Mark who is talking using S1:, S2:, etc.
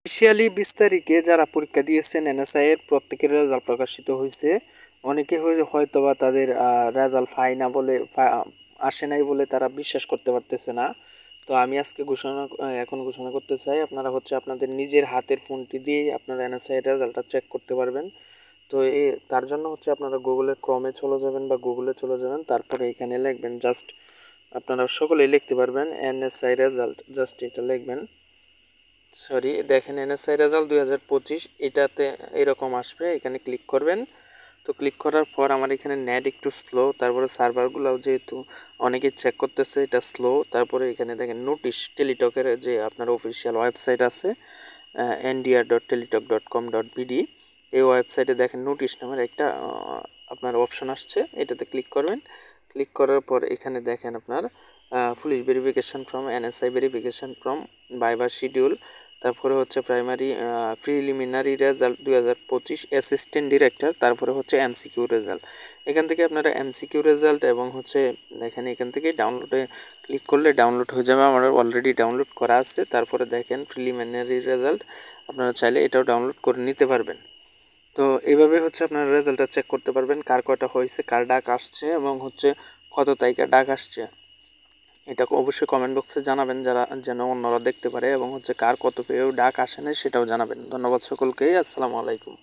S1: Officially 20 তারিখে যারা পরীক্ষা দিয়েছেন এনএসআই এর প্রত্যেকের রেজাল্ট প্রকাশিত হয়েছে। অনেকে হয়তোবা তাদের রেজাল্ট আসে নাই বলে তারা বিশ্বাস করতে পারতেছে না। তো আমি আজকে এখন ঘোষণা করতে চাই, আপনারা আপনাদের নিজের হাতের ফোনটি দিয়ে আপনারা এনএসআই এর রেজাল্টটা চেক করতে পারবেন। তো তার জন্য আপনারা গুগলের ক্রমে চলে যাবেন বা গুগলে চলে যাবেন, তারপরে এখানে লিখবেন জাস্ট, আপনারা সকলেই লিখতে পারবেন এনএসআই রেজাল্ট, জাস্ট এটা লিখবেন। সরি, দেখেন এনএসআই রেজাল্ট 2025 এটাতে এরকম আসবে, এখানে ক্লিক করবেন। তো ক্লিক করার পর আমার এখানে নেট একটু স্লো, তারপরে সার্ভারগুলোও যেহেতু অনেকে চেক করতেছে এটা স্লো। তারপরে এখানে দেখেন নোটিশ, টেলিটকের যে আপনার অফিসিয়াল ওয়েবসাইট আছে ndr.teletalk.com.bd, এই ওয়েবসাইটে দেখেন নোটিশ নামের একটা আপনার অপশন আসছে, এটাতে ক্লিক করবেন। ক্লিক করার পর এখানে দেখেন আপনার police verification from NSI verification from viva schedule, তারপরে primary preliminary result 2025 assistant director, তারপরে এমসিকিউ রেজাল্ট। এখান থেকে আপনারা এমসিকিউ রেজাল্ট এবং দেখেন এখান থেকে ডাউনলোডে ক্লিক করলে ডাউনলোড হয়ে যাবে, আমার অলরেডি ডাউনলোড করা আছে। তারপরে দেখেন প্রিলিমিনারি রেজাল্ট, আপনারা চাইলে এটাও ডাউনলোড করে নিতে পারবেন। তো এইভাবে আপনারা রেজাল্টটা চেক করতে পারবেন কার কয়টা হয়েছে, কার ডাক আসছে এবং কত তারিখে ডাক আসছে। এটা অবশ্যই কমেন্ট বক্সে জানাবেন, যারা যেন অন্যরা দেখতে পারে, এবং কার কত পেয়েও ডাক আসে না সেটাও জানাবেন। ধন্যবাদ সকলকে, আসসালামু আলাইকুম।